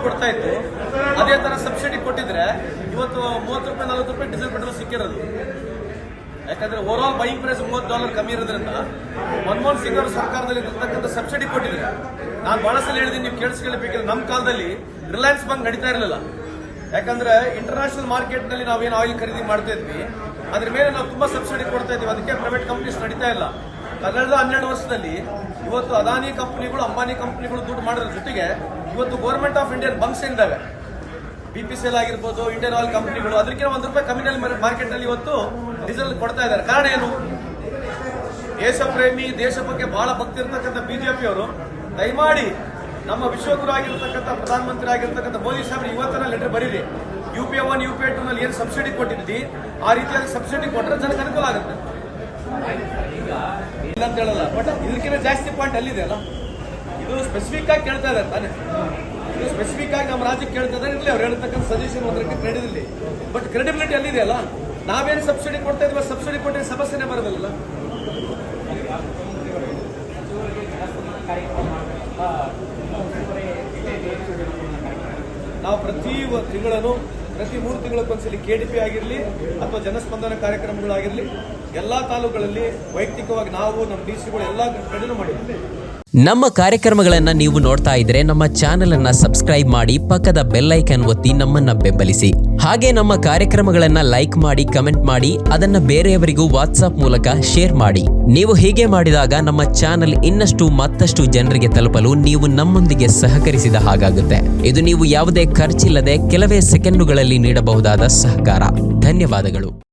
ಕೊಡ್ತಾ ಇತ್ತು, ಅದೇ ತರ ಸಬ್ಸಿಡಿ ಕೊಟ್ಟಿದ್ರೆ ಇವತ್ತು 30 ರೂಪಾಯಿ 40 ರೂಪಾಯಿ ಡೀಸೆಲ್ ಪೆಟ್ರೋಲ್ ಸಿಕ್ಕಿರೋದು. ಯಾಕಂದ್ರೆ ಓವರ್ ಆಲ್ ಬೈಯಿಂಗ್ ಪ್ರೈಸ್ $30 ಕಮ್ಮಿ ಇರೋದ್ರಿಂದ ಮನಮೋಹನ್ ಸಿಂಗ್ ಅವರ ಸರ್ಕಾರದಲ್ಲಿ ಇರ್ತಕ್ಕಂಥ ಸಬ್ಸಿಡಿ ಕೊಟ್ಟಿದ್ರೆ, ನಾನು ಬಹಳ ಸಲ ಹೇಳಿದ್ದೀನಿ, ನೀವು ಕೇಳಿಸ್ಕೊಳ್ಳಬೇಕಿದ್ರೆ ನಮ್ಮ ಕಾಲದಲ್ಲಿ ರಿಲಯನ್ಸ್ ಬಂಕ್ ನಡೀತಾ ಇರಲಿಲ್ಲ. ಯಾಕಂದ್ರೆ ಇಂಟರ್ನ್ಯಾಷನಲ್ ಮಾರ್ಕೆಟ್ ನಲ್ಲಿ ನಾವೇನು ಆಯಿಲ್ ಖರೀದಿ ಮಾಡ್ತಾ ಇದ್ವಿ, ಅದ್ರ ಮೇಲೆ ನಾವು ತುಂಬಾ ಸಬ್ಸಿಡಿ ಕೊಡ್ತಾ ಇದ್ವಿ. ಅದಕ್ಕೆ ಪ್ರೈವೇಟ್ ಕಂಪನೀಸ್ ನಡೀತಾ ಇಲ್ಲ. ಕಳೆದ 12 ವರ್ಷದಲ್ಲಿ ಇವತ್ತು ಅದಾನಿ ಕಂಪನಿಗಳು, ಅಂಬಾನಿ ಕಂಪನಿಗಳು ದುಡ್ಡು ಮಾಡೋದ್ರ ಜೊತೆಗೆ ಇವತ್ತು ಗೌರ್ಮೆಂಟ್ ಆಫ್ ಇಂಡಿಯನ್ ಬಂಕ್ಸ್ ಏನಿದಾವೆ, BPCL ಆಗಿರ್ಬೋದು, ಇಂಡಿಯನ್ ಆಯಿಲ್ ಕಂಪನಿಗಳು, ಅದಕ್ಕೆ ₹1 ಕಮ್ಮಿನಲ್ಲಿ ಮಾರ್ಕೆಟ್ ನಲ್ಲಿ ಇವತ್ತು ಡೀಸೆಲ್ ಕೊಡ್ತಾ ಇದ್ದಾರೆ. ಕಾರಣ ಏನು? ದೇಶ ಪ್ರೇಮಿ, ದೇಶ ಬಗ್ಗೆ ಬಹಳ ಭಕ್ತಿ ಇರತಕ್ಕಂಥ ಬಿಜೆಪಿ ಅವರು ದಯಮಾಡಿ ನಮ್ಮ ವಿಶ್ವಗುರು ಆಗಿರ್ತಕ್ಕಂಥ ಪ್ರಧಾನಮಂತ್ರಿ ಆಗಿರ್ತಕ್ಕಂಥ ಮೋದಿ ಸಾಹೇಬ್ರು ಇವತ್ತನ ಲೆಟರ್ ಬರೀರಿ. UPA 1 UPA 2 ನಲ್ಲಿ ಏನು ಸಬ್ಸಿಡಿ ಕೊಟ್ಟಿದ್ವಿ ಆ ರೀತಿಯಾಗಿ ಸಬ್ಸಿಡಿ ಕೊಟ್ಟರೆ ಜನಕ್ಕೆ ಅನುಕೂಲ ಆಗುತ್ತೆ. ಇಲ್ಲ ಅಂತ ಹೇಳಲ್ಲ, ಬಟ್ ಇದಕ್ಕಿಂತ ಜಾಸ್ತಿ ಪಾಯಿಂಟ್ ಅಲ್ಲಿದೆ ಅಲ್ಲ. ಇದು ಸ್ಪೆಸಿಫಿಕ್ ಆಗಿ ಕೇಳ್ತಾ ಇದ್ದಾರೆ ತಾನೆ, ಇದು ಸ್ಪೆಸಿಫಿಕ್ ಆಗಿ ನಮ್ಮ ರಾಜ್ಯಕ್ಕೆ ಕೇಳ್ತಾ ಇದ್ದಾರೆ. ಇರಲಿ ಅವ್ರು ಹೇಳ್ತಕ್ಕಂಥ ಸಜೆಷನ್ ಒಂದಕ್ಕೆ ಕ್ರೆಡಿಟ್, ಬಟ್ ಕ್ರೆಡಿಬಿಲಿಟಿ ಅಲ್ಲಿದೆ ಅಲ್ಲ. ನಾವೇನು ಸಬ್ಸಿಡಿ ಕೊಡ್ತಾ ಇದ್ವಿ, ಸಬ್ಸಿಡಿ ಕೊಟ್ಟರೆ ಸಮಸ್ಯೆನೇ ಬರೋದಿಲ್ಲ. ನಾವು ಪ್ರತಿ ತಿಂಗಳನ್ನು, ಪ್ರತಿ 3 ತಿಂಗಳಕ್ಕೊಂದ್ಸಲಿ KDP ಆಗಿರಲಿ ಅಥವಾ ಜನಸ್ಪಂದನ ಕಾರ್ಯಕ್ರಮಗಳಾಗಿರಲಿ ಎಲ್ಲಾ ತಾಲೂಕುಗಳಲ್ಲಿ ವೈಯಕ್ತಿಕವಾಗಿ ನಾವು ನಮ್ಮ DC ಗಳು ಎಲ್ಲ ಕಡೆನೂ ಮಾಡಿದ್ವಿ. ನಮ್ಮ ಕಾರ್ಯಕ್ರಮಗಳನ್ನು ನೀವು ನೋಡ್ತಾ ಇದ್ರೆ ನಮ್ಮ ಚಾನೆಲ್ ಅನ್ನ ಸಬ್ಸ್ಕ್ರೈಬ್ ಮಾಡಿ, ಪಕ್ಕದ ಬೆಲ್ ಐಕಾನ್ ಒತ್ತಿ ನಮ್ಮನ್ನ ಬೆಂಬಲಿಸಿ. ಹಾಗೆ ನಮ್ಮ ಕಾರ್ಯಕ್ರಮಗಳನ್ನ ಲೈಕ್ ಮಾಡಿ, ಕಮೆಂಟ್ ಮಾಡಿ, ಅದನ್ನ ಬೇರೆಯವರಿಗೂ ವಾಟ್ಸ್ಆಪ್ ಮೂಲಕ ಶೇರ್ ಮಾಡಿ. ನೀವು ಹೀಗೆ ಮಾಡಿದಾಗ ನಮ್ಮ ಚಾನೆಲ್ ಇನ್ನಷ್ಟು ಮತ್ತಷ್ಟು ಜನರಿಗೆ ತಲುಪಲು ನೀವು ನಮ್ಮೊಂದಿಗೆ ಸಹಕರಿಸಿದ ಹಾಗಾಗುತ್ತೆ. ಇದು ನೀವು ಯಾವುದೇ ಖರ್ಚಿಲ್ಲದೆ ಕೆಲವೇ ಸೆಕೆಂಡುಗಳಲ್ಲಿ ನೀಡಬಹುದಾದ ಸಹಕಾರ. ಧನ್ಯವಾದಗಳು.